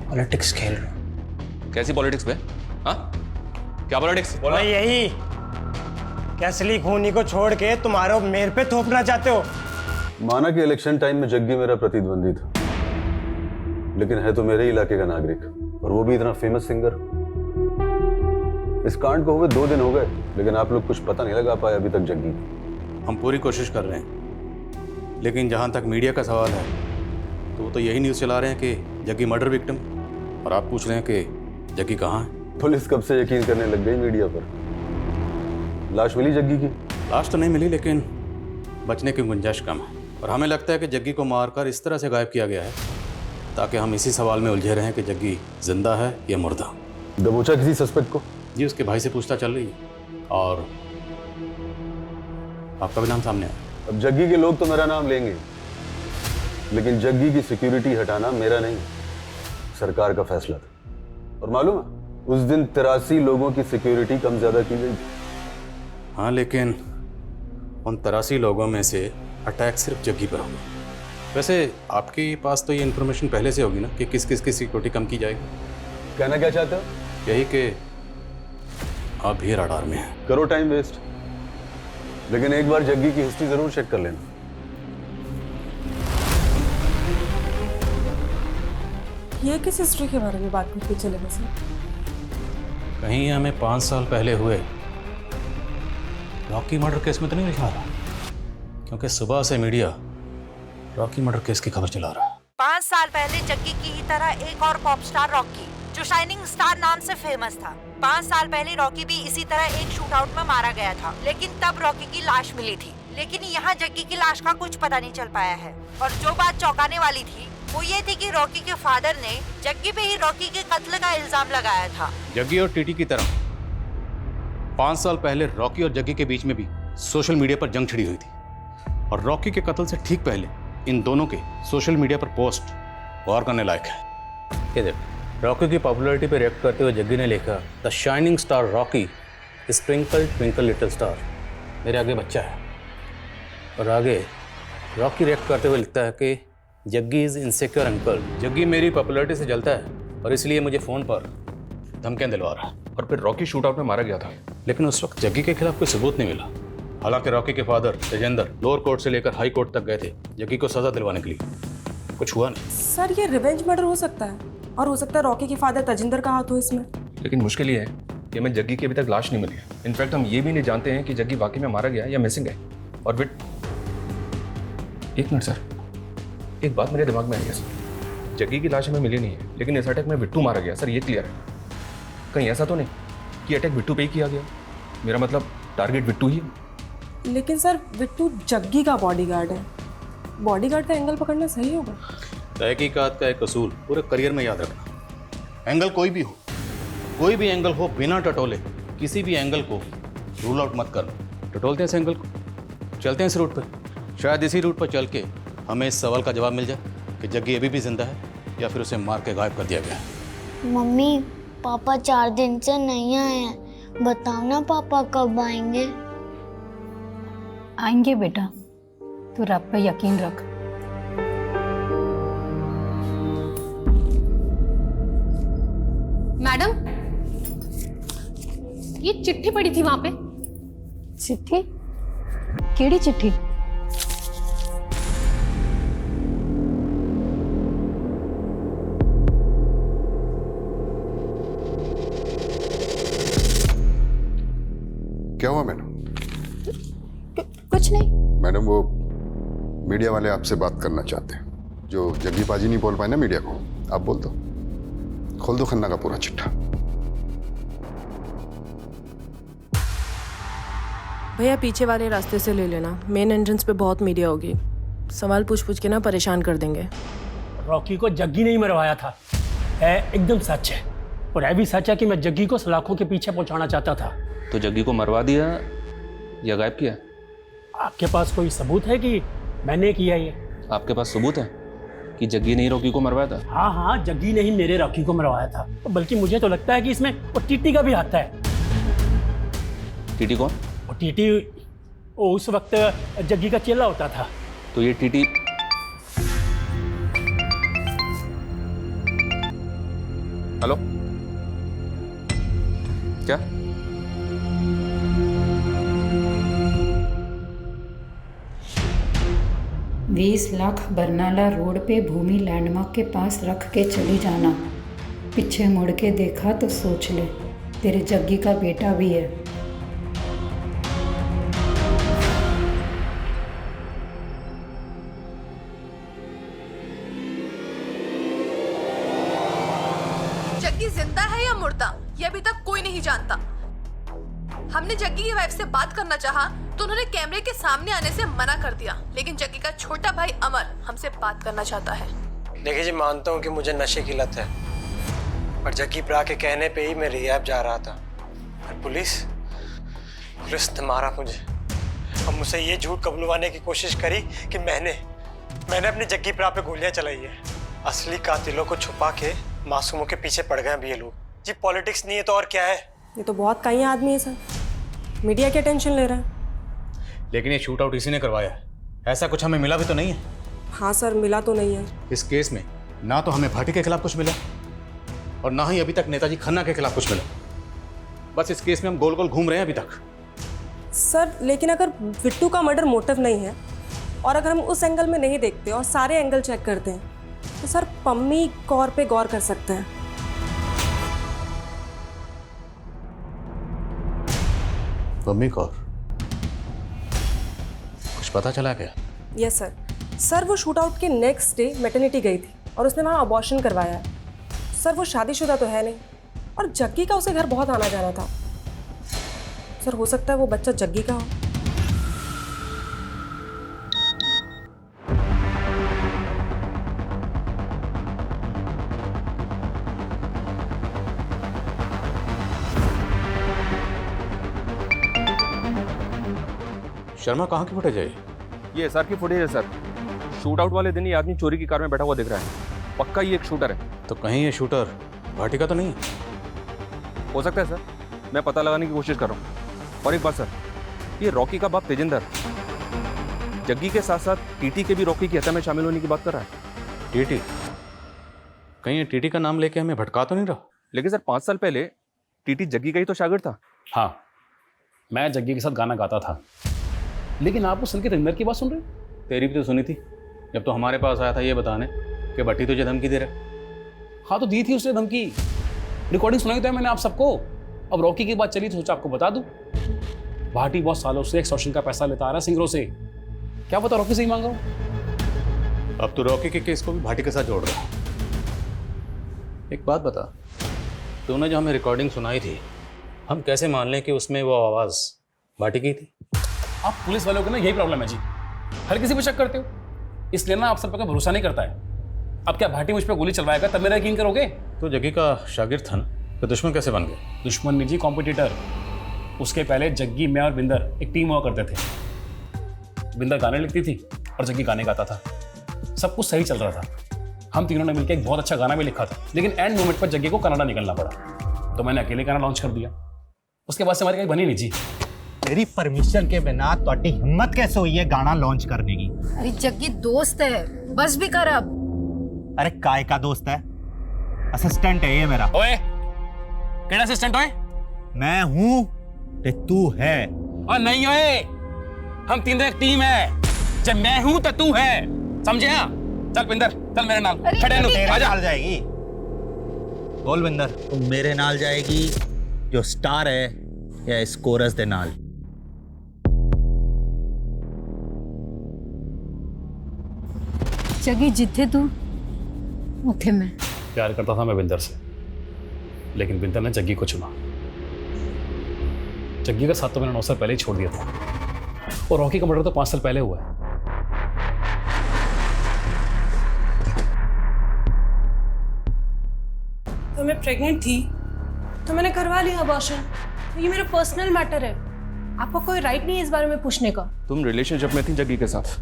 पॉलिटिक्स खेल रहे हो। कैसी पॉलिटिक्स बे? हाँ, क्या पॉलिटिक्स? बोला यही कि असली खूनी को छोड़ के तुम्हारे मेरे पे थोपना चाहते हो। माना कि इलेक्शन टाइम में जग्गी मेरा प्रतिद्वंदी था, लेकिन है तो मेरे इलाके का नागरिक, और वो भी इतना फेमस सिंगर। इस कांड को हुए 2 दिन हो गए, लेकिन आप लोग कुछ पता नहीं लगा पाए अभी तक जग्गी। हम पूरी कोशिश कर रहे हैं, लेकिन जहाँ तक मीडिया का सवाल है तो वो तो यही न्यूज़ चला रहे हैं कि जग्गी मर्डर विक्टिम, और आप पूछ रहे हैं कि जग्गी कहाँ है। पुलिस कब से यकीन करने लग गई मीडिया पर। लाश मिली जग्गी की? लाश तो नहीं मिली, लेकिन बचने की गुंजाइश कम है, और हमें लगता है कि जग्गी को मारकर इस तरह से गायब किया गया है ताकि हम इसी सवाल में उलझे रहें कि जग्गी जिंदा है या मुर्दा। दबोचा किसी सस्पेक्ट को? जी, उसके भाई से पूछताछ चल रही है, और आपका भी नाम सामने आया। अब जग्गी के लोग तो मेरा नाम लेंगे, लेकिन जग्गी की सिक्योरिटी हटाना मेरा नहीं, सरकार का फैसला था। और मालूम है, उस दिन 83 लोगों की सिक्योरिटी कम ज्यादा की गई। हाँ, लेकिन उन 83 लोगों में से अटैक सिर्फ जग्गी पर होगा। वैसे आपके पास तो ये इन्फॉर्मेशन पहले से होगी ना कि किस किस की सिक्योरिटी कम की जाएगी। कहना क्या चाहते हो? यही कि आप भी रडार में हैं। करो टाइम वेस्ट, लेकिन एक बार जग्गी की हिस्ट्री जरूर चेक कर लेना। ये किस हिस्ट्री के बारे में बात करते चले वैसे? कहीं हमें 5 साल पहले हुए रॉकी मर्डर केस में तो नहीं लिखा रहा, क्योंकि सुबह से मीडिया रॉकी मर्डर केस की खबर चला रहा है। 5 साल पहले जग्गी की ही तरह एक और पॉप स्टार रॉकी, जो शाइनिंग स्टार नाम से फेमस था। 5 साल पहले रॉकी भी इसी तरह एक शूट आउट में मारा गया था, लेकिन तब रॉकी की लाश मिली थी। लेकिन यहाँ जग्गी की लाश का कुछ पता नहीं चल पाया है। और जो बात चौंकाने वाली थी वो ये थी कि रॉकी के फादर ने जग्गी पे ही रॉकी के कत्ल का इल्जाम लगाया था। जग्गी और टीटी की तरह 5 साल पहले रॉकी और जग्गी के बीच में भी सोशल मीडिया पर जंग छिड़ी हुई थी, और रॉकी के कत्ल से ठीक पहले इन दोनों के सोशल मीडिया पर पोस्ट गौर करने लायक है। ये देख, रॉकी की पॉपुलैरिटी पे रिएक्ट करते हुए जग्गी ने लिखा, the shining star Rocky is twinkle twinkle little star, मेरे आगे बच्चा है। और आगे रॉकी रिएक्ट करते हुए लिखता है कि Jaggi is insecure uncle, Jaggi मेरी पॉपुलैरिटी से जलता है और इसलिए मुझे फ़ोन पर धमकियाँ दिलवा रहा है। और फिर रॉकी शूट आउट में मारा गया था, लेकिन उस वक्त जग्गी के खिलाफ कोई सबूत नहीं मिला। हालांकि रॉकी के फादर तेजेंद्र लोअर कोर्ट से लेकर हाई कोर्ट तक गए थे जग्गी को सजा दिलवाने के लिए, कुछ हुआ नहीं। सर ये रिवेंज मर्डर हो सकता है, और हो सकता है रॉकी के फादर तजिंदर का हाथ हो इसमें। लेकिन मुश्किल ये है कि हमें जग्गी की अभी तक लाश नहीं मिली है। इनफैक्ट हम ये भी नहीं जानते हैं कि जग्गी वाकई में मारा गया या मिसिंग है। और फिर एक मिनट सर, एक बात मेरे दिमाग में आई है सर, जग्गी की लाश हमें मिली नहीं है, लेकिन इस अटैक में बिट्टू मारा गया सर, ये क्लियर है। कहीं ऐसा तो नहीं कि अटैक बिट्टू पे ही किया गया? मेरा मतलब टारगेट बिट्टू ही है। लेकिन सर बिट्टू जग्गी का बॉडीगार्ड है, बॉडीगार्ड का एंगल पकड़ना सही होगा? तहकीकात का एक असूल पूरे करियर में याद रखना, एंगल कोई भी हो कोई भी एंगल हो बिना टटोले किसी भी एंगल को रूल आउट मत करना। टटोलते हैं इस एंगल को, चलते हैं इस रूट पर। शायद इसी रूट पर चल के हमें इस सवाल का जवाब मिल जाए कि जग्गी अभी भी जिंदा है या फिर उसे मार के गायब कर दिया गया है। मम्मी पापा 4 दिन से नहीं आए हैं, बताओ ना पापा कब आएंगे? आएंगे बेटा, तू रब पे यकीन रख। मैडम, ये चिट्ठी पड़ी थी वहां पे। चिट्ठी? केड़ी चिट्ठी? क्या हुआ मैडम? कुछ नहीं। मैडम वो मीडिया वाले आपसे बात करना चाहते हैं। जो जग्गी पाजी नहीं बोल पाए ना मीडिया को, आप बोल दो, खोल दो खन्ना का पूरा चिट्ठा। भैया पीछे वाले रास्ते से ले लेना, मेन एंट्रेंस पे बहुत मीडिया होगी, सवाल पूछ के ना परेशान कर देंगे। रॉकी को जग्गी नहीं मरवाया था, है एकदम सच है। और है भी सच है कि मैं जग्गी को सलाखों के पीछे पहुंचाना चाहता था। तो जग्गी को मरवा दिया या गायब किया? आपके पास कोई सबूत है कि मैंने किया ये? आपके पास सबूत है कि जग्गी ने ही रॉकी को मरवाया था? हाँ हाँ, जग्गी ने ही मेरे रॉकी को मरवाया था। बल्कि मुझे तो लगता है कि इसमें वो टीटी का भी हाथ है। टीटी कौन? वो टीटी वो उस वक्त जग्गी का चेला होता था। तो ये टीटी हेलो क्या? बीस लाख बरनाला रोड पे भूमि लैंडमार्क के पास रख के चली जाना। पीछे मुड़ के देखा तो सोच ले, तेरे जग्गी का बेटा भी है। जग्गी जिंदा है या मुर्दा, ये अभी तक कोई नहीं जानता। हमने जग्गी की वाइफ से बात करना चाहा तो उन्होंने कैमरे के सामने आने से मना कर दिया, लेकिन जग्गी का छोटा भाई अमर हमसे बात करना चाहता है। देखिए जी, मानता हूँ कि मुझे नशे की लत है, पर जग्गी प्रा के कहने पे ही मैं रिहैब जा रहा था और पुलिस ने मारा मुझे। अब मुझसे ये झूठ कबूलवाने की कोशिश करी कि मैंने अपनी जग्गी प्रा पे गोलियां चलाई है। असली कातिलों को छुपा के मासूमों के पीछे पड़ गए अभी ये लोग। जी पॉलिटिक्स नहीं है तो और क्या है? ये तो बहुत कहीं आदमी है सर, मीडिया क्या टेंशन ले रहा है? लेकिन ये शूट आउट इसी ने करवाया है, ऐसा कुछ हमें मिला भी तो नहीं है। हाँ सर, मिला तो नहीं है। इस केस में ना तो हमें भाटी के खिलाफ कुछ मिला और ना ही अभी तक नेताजी खन्ना के खिलाफ कुछ मिला। बस इस केस में हम गोल गोल घूम रहे हैं अभी तक। सर लेकिन अगर बिट्टू का मर्डर मोटिव नहीं है और अगर हम उस एंगल में नहीं देखते और सारे एंगल चेक करते हैं तो सर पम्मी कौर पे गौर कर सकते हैं। पम्मी कौर? कुछ पता चला क्या? Yes sir. सर वो शूट आउट के नेक्स्ट डे मैटरनिटी गई थी और उसने वहाँ अबॉर्शन करवाया है। सर वो शादीशुदा तो है नहीं और जग्गी का उसे घर बहुत आना जाना था। सर हो सकता है वो बच्चा जग्गी का हो। शर्मा कहाँ की फुटेज है ये एसआर की फुटेज है सर। शूट आउट वाले दिन ही आदमी चोरी की कार में बैठा हुआ दिख रहा है। पक्का ये एक शूटर है। तो कहीं ये शूटर भाटी का तो नहीं है? हो सकता है सर, मैं पता लगाने की कोशिश कर रहा हूँ। और एक बात सर, ये रॉकी का बाप तेजिंदर जग्गी के साथ साथ टीटी के भी रॉकी की हत्या में शामिल होने की बात कर रहा है। टीटी? कहीं ये टीटी का नाम लेके हमें भटका तो नहीं रहा? लेकिन सर 5 साल पहले टीटी जग्गी का ही तो शागिर्द था। हाँ, मैं जग्गी के साथ गाना गाता था। लेकिन आप उस संकेत रिंदर की बात सुन रहे हो? तेरी भी तो सुनी थी जब तो हमारे पास आया था ये बताने कि भट्टी तुझे धमकी दे रहा। हाँ तो दी थी उसने धमकी, रिकॉर्डिंग सुनाई तो है मैंने आप सबको। अब रॉकी की बात चली तो सोचा आपको बता दूं। भाटी बहुत सालों से एक्सटॉर्शन का पैसा लेता आ रहा है सिंगरों से। क्या पता रॉकी से ही मांगा हो। अब तो रॉकी के केस को भी भाटी के साथ जोड़ रहा। एक बात बता, तूने जो हमें रिकॉर्डिंग सुनाई थी, हम कैसे मान लें कि उसमें वो आवाज़ भाटी की थी? आप पुलिस वालों को ना यही प्रॉब्लम है जी, हर किसी पर शक करते हो, इसलिए ना आप सब पर भरोसा नहीं करता है। अब क्या भाटी मुझ पर गोली चलवाएगा तब मेरा यकीन करोगे? तो जग्गी का शागिर्द था ना, तो दुश्मन कैसे बन गए? दुश्मन नहीं जी, कॉम्पिटिटर। उसके पहले जग्गी, मैं और बिंदर एक टीम हुआ करते थे। बिंदर गाने लिखती थी और जग्गी गाने गाता था। सब कुछ सही चल रहा था। हम तीनों ने मिलकर एक बहुत अच्छा गाना भी लिखा था, लेकिन एंड मोमेंट पर जग्गी को कनाडा निकलना पड़ा, तो मैंने अकेले गाना लॉन्च कर दिया। उसके बाद से हमारी कहीं बनी नहीं जी। मेरी परमिशन के बिना ਤੁਹਾਡੀ हिम्मत कैसे हुई है गाना लॉन्च करने की? अरे जग्गी दोस्त है, बस भी कर अब। अरे काय का दोस्त है? असिस्टेंट है ये मेरा। ओए, केड़ा असिस्टेंट ओए? मैं हूँ ते तू है। और नहीं ओए, हम तीनों एक टीम है। जब मैं हूँ तो तू है, समझे? हाँ चल बिंदर, चल मेरे नाल खड़े नु, तेरे आजा। नाल जाएगी। बोल बिंदर, तू मेरे नाल जाएगी जो स्टार है या इस कोरस दे नाल? जग्गी जिथे तू उथे मैं। प्यार करता था मैं बिंदर से, लेकिन बिंदर ने जग्गी को चुना। जग्गी का साथ तो मैंने 9 साल पहले ही छोड़ दिया था, और रॉकी का मर्डर तो 5 साल पहले हुआ है। तो मैं प्रेग्नेंट थी तो मैंने करवा लिया अबॉर्शन। ये मेरा पर्सनल मैटर है, आपको कोई राइट नहीं है इस बारे में पूछने का। तुम रिलेशनशिप में थी जग्गी के साथ,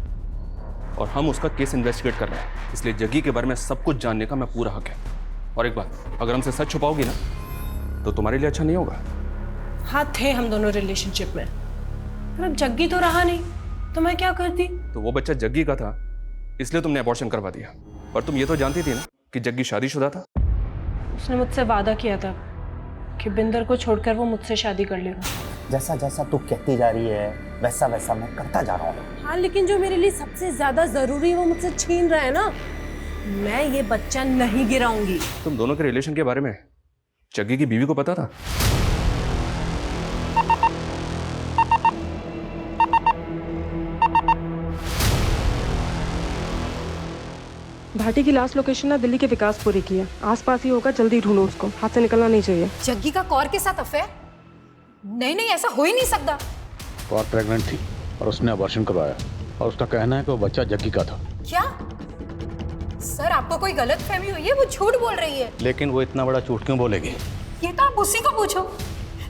और हम उसका केस इन्वेस्टिगेट कर रहे हैं, इसलिए जग्गी के बारे में सब कुछ जानने का मैं पूरा हक है। और एक बात, अगर हमसे सच छुपाओगी ना तो तुम्हारे लिए अच्छा नहीं होगा। हाँ थे हम दोनों रिलेशनशिप में, पर अब जग्गी तो रहा नहीं, तो मैं क्या करती? तो वो बच्चा जग्गी का था, इसलिए तुमने अबॉर्शन करवा दिया। पर तुम ये तो जानती थी ना कि जग्गी शादीशुदा था। उसने मुझसे वादा किया था कि बिंदर को छोड़कर वो मुझसे शादी कर लेगा। जैसा जैसा तू कहती जा रही है वैसा वैसा मैं करता जा रहा हूँ। हाँ, लेकिन जो मेरे लिए सबसे ज्यादा जरूरी है वो मुझसे छीन रहा है ना। मैं ये बच्चा नहीं गिराऊंगी। तुम दोनों के रिलेशन के बारे में जग्गी की बीवी को पता था? भाटी की लास्ट लोकेशन ना दिल्ली के विकासपुरी की है, आसपास ही होगा, जल्दी ढूंढो उसको, हाथ से निकलना नहीं चाहिए। जग्गी का कौर के साथ अफेयर? नहीं नहीं, ऐसा हो ही नहीं सकता। कौर प्रेग्नेंट थी और उसने अबॉर्शन करवाया, और उसका कहना है कि वो बच्चा जग्गी का था। क्या सर, आपको कोई गलत फहमी हुई है? वो झूठ बोल रही है। लेकिन वो इतना बड़ा झूठ क्यों बोलेगी? ये तो आप उसी को पूछो।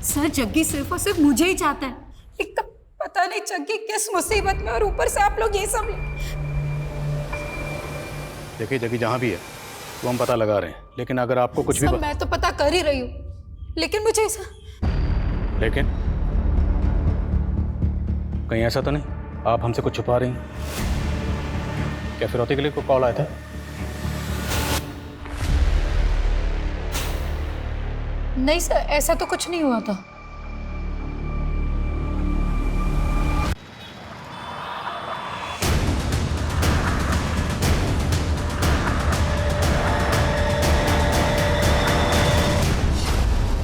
सर, जग्गी सिर्फ और सिर्फ मुझे ही चाहता है। एक तो पता नहीं जग्गी किस मुसीबत में, और ऊपर से आप लोग ये सब। देखिए जग्गी जहाँ भी है वो हम पता लगा रहे हैं, लेकिन अगर आपको कुछ भी मैं तो पता कर ही रही हूँ, लेकिन मुझे ऐसा। लेकिन कहीं ऐसा तो नहीं आप हमसे कुछ छुपा रही हैं? क्या फिरौती के लिए कोई कॉल आया था? नहीं सर, ऐसा तो कुछ नहीं हुआ था।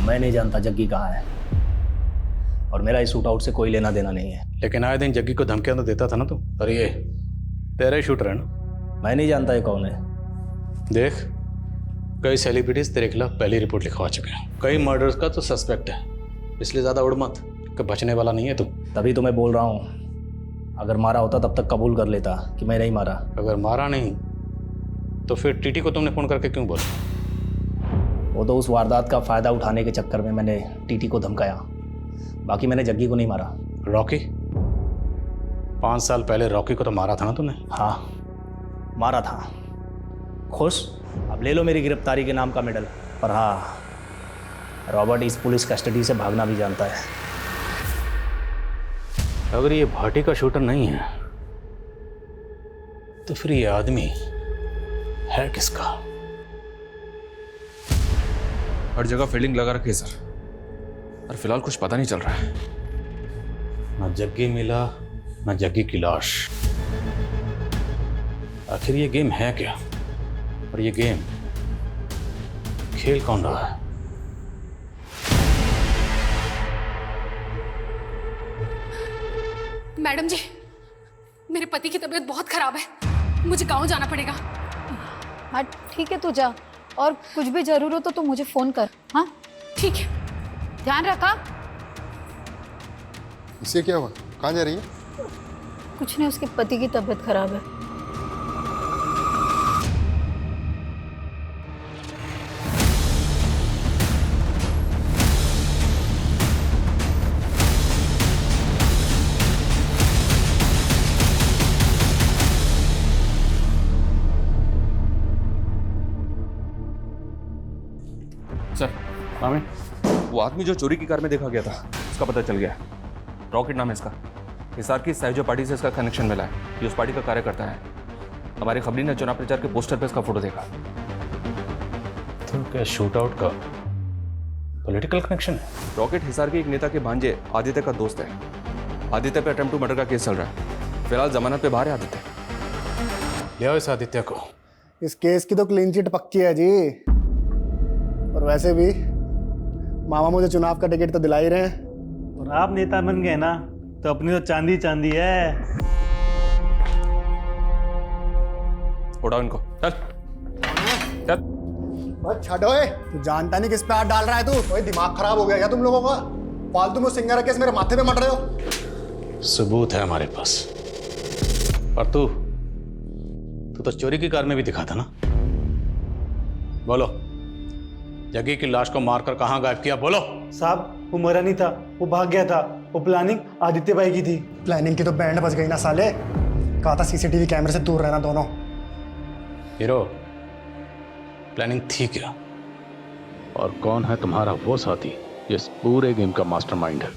मैं नहीं जानता जग्गी कहाँ है, और मेरा इस शूट आउट से कोई लेना देना नहीं है। लेकिन आए दिन जग्गी को धमकियां तो देता था ना तू। अरे ये तेरा ही शूटर है ना? मैं नहीं जानता ये कौन है। देख, कई सेलिब्रिटीज तेरे खिलाफ पहली रिपोर्ट लिखवा चुके हैं, कई मर्डर्स का तो सस्पेक्ट है, इसलिए ज्यादा उड़ मत कि बचने वाला नहीं है तू। तभी तो मैं बोल रहा हूँ, अगर मारा होता तब तक कबूल कर लेता कि मैं नहीं मारा। अगर मारा नहीं तो फिर टीटी को तुमने फोन करके क्यों बोला? वो तो उस वारदात का फायदा उठाने के चक्कर में मैंने टीटी को धमकाया, बाकी मैंने जग्गी को नहीं मारा। रॉकी? 5 साल पहले रॉकी को तो मारा था ना तूने? हाँ मारा था। खुश? अब ले लो मेरी गिरफ्तारी के नाम का मेडल। पर हाँ, रॉबर्ट इस पुलिस कस्टडी से भागना भी जानता है। अगर ये भाटी का शूटर नहीं है तो फिर ये आदमी है किसका? हर जगह फील्डिंग लगा रखी है सर, और फिलहाल कुछ पता नहीं चल रहा है। ना जग्गी मिला, ना जग्गी की लाश। आखिर ये गेम है क्या? और ये गेम खेल कौन रहा है? मैडम जी, मेरे पति की तबीयत बहुत खराब है, मुझे गांव जाना पड़ेगा। हाँ ठीक है, तू जा, और कुछ भी जरूर हो तो तू मुझे फोन कर। हाँ ठीक है, ध्यान रखा। इससे क्या हुआ? कहाँ जा रही है? कुछ नहीं, उसके पति की तबीयत खराब है। वो आदमी जो चोरी की कार में देखा गया था उसका पता चल गया। रॉकेट नाम है इसका। हिसार की सहजो पार्टी से इसका कनेक्शन मिला है। ये उस पार्टी का कार्यकर्ता है। हमारी खबरी ने चुनाव प्रचार के पोस्टर पे इसका फोटो देखा। तो क्या शूट आउट का पॉलिटिकल कनेक्शन है? रॉकेट हिसार के एक नेता के भांजे आदित्य का दोस्त है। आदित्य पे अटेम्प्ट टू मर्डर का केस चल रहा है। फिलहाल जमानत पे बाहर है आदित्य। ले आओ इस आदित्य को। इस केस की तो क्लीन चिट पक्की है जी। और वैसे भी मामा मुझे चुनाव का टिकट तो दिला ही रहे हैं। और आप नेता बन गए ना तो अपनी तो चांदी चांदी है। उड़ाओ इनको। चल चल। छठो तू जानता नहीं किस पे हाथ डाल रहा है तू। कोई दिमाग खराब हो गया क्या तुम लोगों का? फालतू में सिंगर केस मेरे माथे पे मट रहे हो। सबूत है हमारे पास। पर तू तो चोरी की कार में भी दिखा था ना। बोलो, जग्गी की लाश को मारकर कहां गायब किया? बोलो। साहब वो मरा नहीं था, वो भाग गया था। वो प्लानिंग आदित्य भाई की थी। प्लानिंग की तो बैंड बज गई ना साले। कहा था सीसीटीवी कैमरे से दूर रहना दोनों। हीरो, प्लानिंग थी क्या? और कौन है तुम्हारा वो साथी जो इस पूरे गेम का मास्टरमाइंड है?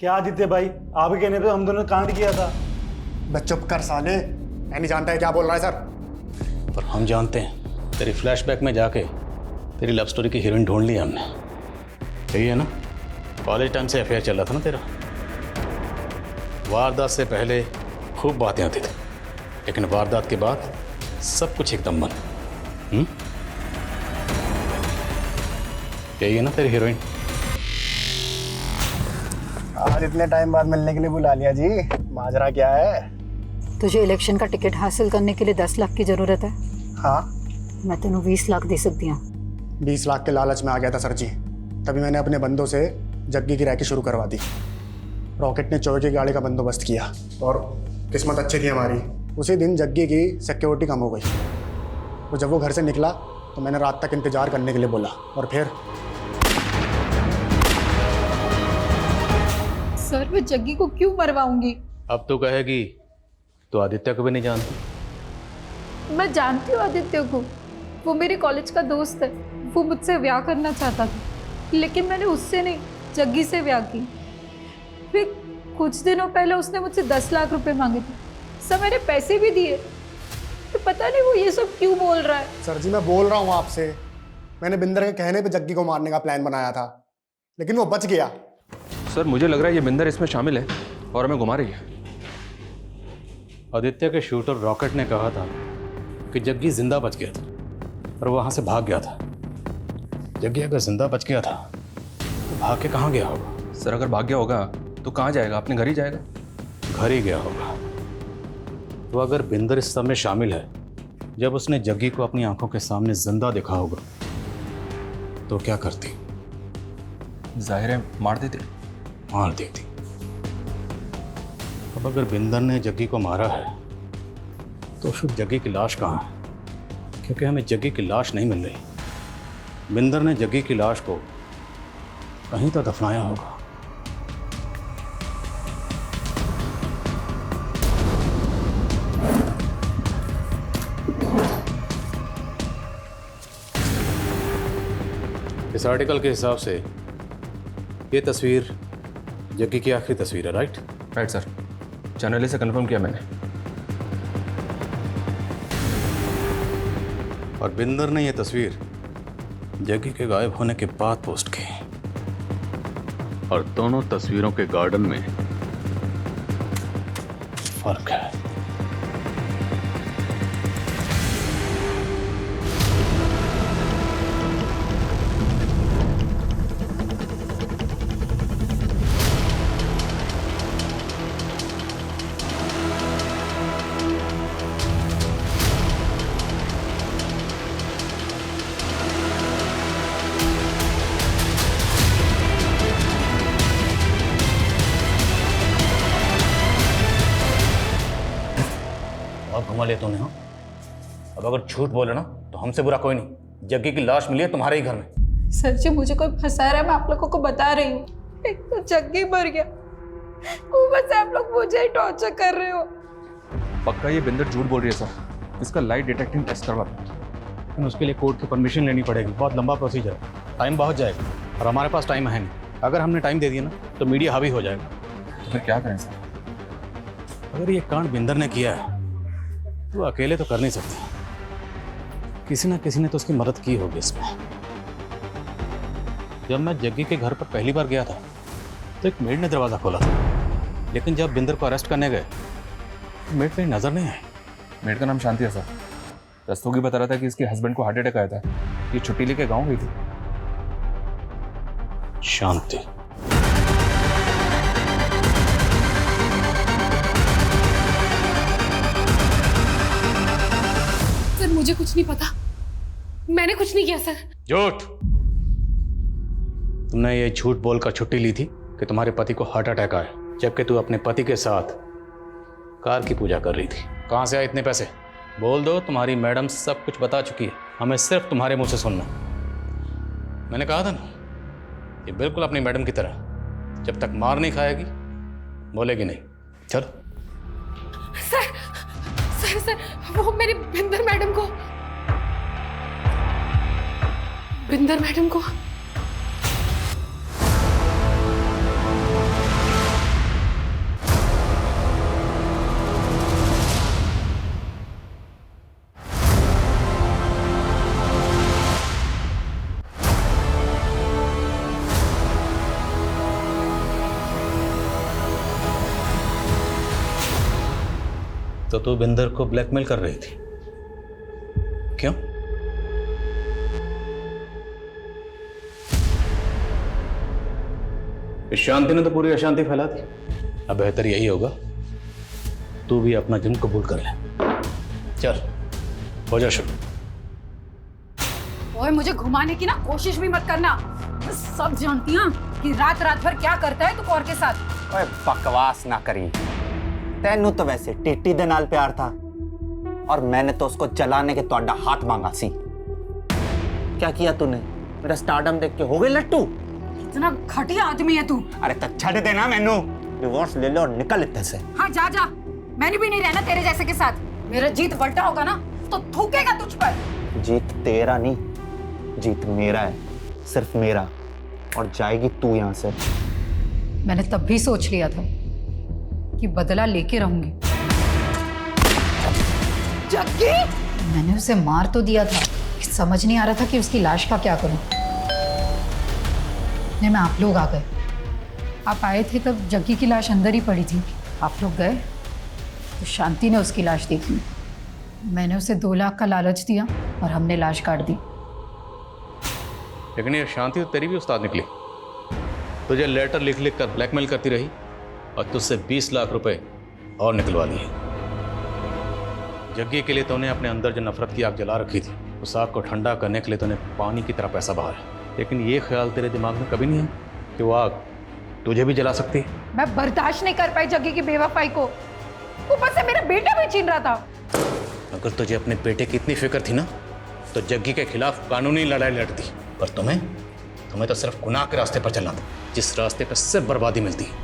क्या आदित्य भाई, आपके कहने पे हम दोनों ने कांड किया था। बस चुप कर साले, मैं नहीं जानता है क्या बोल रहा है सर। पर हम जानते हैं। तेरी फ्लैशबैक में जाके तेरी लव स्टोरी की हीरोइन ढूंढ ली हमने। यही है ना? कॉलेज टाइम से अफेयर चल रहा था ना तेरा। वारदात से पहले खूब बातें आती थी, लेकिन वारदात के बाद सब कुछ एकदम बंद। यही है ना तेरी हीरोइन? आज इतने टाइम बाद मिलने के लिए बुला लिया जी। माजरा क्या है? तुझे इलेक्शन का टिकट हासिल करने के लिए 10 लाख की जरूरत है। हाँ, मैं तेनों 20 लाख दे सकती हूँ। 20 लाख के लालच में आ गया था सर जी। तभी मैंने अपने बंदों से जग्गी की रैकी शुरू करवा दी। रॉकेट ने चोर की गाड़ी का बंदोबस्त किया और किस्मत अच्छी थी हमारी। उसी दिन जग्गी की सिक्योरिटी कम हो गई। तो जब वो घर से निकला तो मैंने रात तक इंतजार करने के लिए बोला। और फिर सर मैं जग्गी को क्यों मरवाऊंगी? अब तो कहेगी तो आदित्य को भी नहीं जानती। मैं जानती हूँ आदित्य को। वो मेरे कॉलेज का दोस्त है। वो मुझसे ब्याह करना चाहता था, लेकिन मैंने उससे नहीं, जग्गी से ब्याह की। फिर कुछ दिनों पहले उसने मुझसे 10 लाख रुपए मांगे थे। सर मैंने पैसे भी दिए। तो पता नहीं वो ये सब क्यों बोल रहा है। सर जी मैं बोल रहा हूँ आपसे, मैंने बिंदर के कहने पे जग्गी को मारने का प्लान बनाया था, लेकिन वो बच गया। सर मुझे लग रहा है ये बिंदर इसमें शामिल है और हमें घुमा रही है। आदित्य के शूटर रॉकेट ने कहा था कि जग्गी जिंदा बच गया था और वहां से भाग गया था। जग्गी अगर जिंदा बच गया था तो भाग के कहाँ गया होगा? सर अगर भाग गया होगा तो कहाँ जाएगा? अपने घर ही जाएगा। घर ही गया होगा। तो अगर बिंदर इस सब में शामिल है, जब उसने जग्गी को अपनी आंखों के सामने जिंदा देखा होगा तो क्या करती? जाहिर है मार देती। मार देती। अब अगर बिंदर ने जग्गी को मारा है तो फिर जग्गी की लाश कहाँ है? क्योंकि हमें जग्गी की लाश नहीं मिल रही। बिंदर ने जग्गी की लाश को कहीं तो दफनाया होगा। इस आर्टिकल के हिसाब से ये तस्वीर जग्गी की आखिरी तस्वीर है, राइट? राइट सर, चैनल से कंफर्म किया मैंने। और बिंदर ने ये तस्वीर जग्गी के गायब होने के बाद पोस्ट की। और दोनों तस्वीरों के गार्डन में फर्क है। घुमा लिया तूने। हाँ, अब अगर झूठ बोले ना तो हमसे बुरा कोई नहीं। जग्गी की लाश मिली है तुम्हारे ही घर में। सर जी मुझे कोई फंसा रहा है, मैं आप लोगों को बता रही हूँ। एक तो जग्गी मर गया, ऊपर से आप लोग मुझे ही टॉर्चर कर रहे हो। पक्का ये बिंदर झूठ बोल रही है सर। इसका लाइट डिटेक्टिंग टेस्ट करवा। उसके लिए कोर्ट की परमिशन लेनी पड़ेगी। बहुत लंबा प्रोसीजर है, टाइम बहुत जाएगा। और हमारे पास टाइम है नहीं। अगर हमने टाइम दे दिया ना तो मीडिया हावी हो जाएगा। तो फिर क्या करें सर? अगर ये कांड बिंदर ने किया है तो अकेले तो कर नहीं सकते, किसी ना किसी ने तो उसकी मदद की होगी इसमें। जब मैं जग्गी के घर पर पहली बार गया था तो एक मेड ने दरवाज़ा खोला था, लेकिन जब बिंदर को अरेस्ट करने गए तो मेड कहीं नजर नहीं आई। मेड का नाम शांति है सर। रस्तोगी बता रहा था कि इसके हस्बैंड को हार्ट अटैक आया था, ये छुट्टी लेके गाँव गई थी। शांति? सर मुझे कुछ नहीं पता, मैंने कुछ नहीं किया सर। झूठ! तुमने ये झूठ बोलकर छुट्टी ली थी कि तुम्हारे पति को हार्ट अटैक आया, जबकि तू अपने पति के साथ कार की पूजा कर रही थी। कहाँ से आए इतने पैसे? बोल दो, तुम्हारी मैडम सब कुछ बता चुकी है, हमें सिर्फ तुम्हारे मुंह से सुनना। मैंने कहा था ना, ये बिल्कुल अपनी मैडम की तरह, जब तक मार नहीं खाएगी बोलेगी नहीं। चलो। सर सर सर वो मेरी बिंदर मैडम को तो तू बिंदर को ब्लैकमेल कर रही थी, क्यों? इस शांति ने तो पूरी अशांति फैला दी। अब बेहतर यही होगा तू भी अपना जुर्म कबूल कर ले। चल हो जा शुरू। ओए मुझे घुमाने की ना कोशिश भी मत करना, मैं सब जानती हूँ कि रात रात भर क्या करता है तू कौर के साथ। ओए बकवास ना करी, तेनू तो वैसे टिट्टी दे नाल प्यार था और मैंने तो उसको जलाने के तोड़ा हाथ मांगा सी। क्या किया तूने? मेरा स्टारडम देख के हो गए लट्टू? इतना घटिया आदमी है तू। अरे तो छड़ देना मैनू, डिवोर्स ले लो और निकल इतने से। हाँ जा जा, मैंने भी नहीं रहना तेरे जैसे के साथ। मेरा जीत बल्टा होगा ना तो थूकेगा तुझ पर। जीत तेरा नहीं, जीत मेरा है, सिर्फ मेरा, और जाएगी तू यहाँ से। मैंने तब भी सोच लिया था कि बदला लेके रहूंगी। जग्गी! मैंने उसे मार तो दिया था, समझ नहीं आ रहा था कि उसकी लाश का क्या करूं। में आप लोग आ गए। आप आए थे तब जग्गी की लाश अंदर ही पड़ी थी। आप लोग गए तो शांति ने उसकी लाश देखी। मैंने उसे 2 लाख का लालच दिया और हमने लाश काट दी। लेकिन ये शांति तो तेरी भी उस्ताद निकली। तुझे लेटर लिख लिख कर ब्लैकमेल करती रही और तुझसे 20 लाख रुपए और निकलवा लिए। जग्गी के लिए तूने अपने अंदर जो नफरत की आग जला रखी थी, उस आग को ठंडा करने के लिए तूने पानी की तरह पैसा बहाया। लेकिन ये ख्याल तेरे दिमाग में कभी नहीं है कि वो आग तुझे भी जला सकती है। मैं बर्दाश्त नहीं कर पाई जग्गी की बेवफाई को। ऊपर से मेरा बेटा भी छीन रहा था। अगर तुझे अपने बेटे की इतनी फिक्र थी ना तो जग्गी के खिलाफ कानूनी लड़ाई लड़ती। पर तुम्हें तो सिर्फ गुनाह के रास्ते पर चलना था, जिस रास्ते पर सिर्फ बर्बादी मिलती है।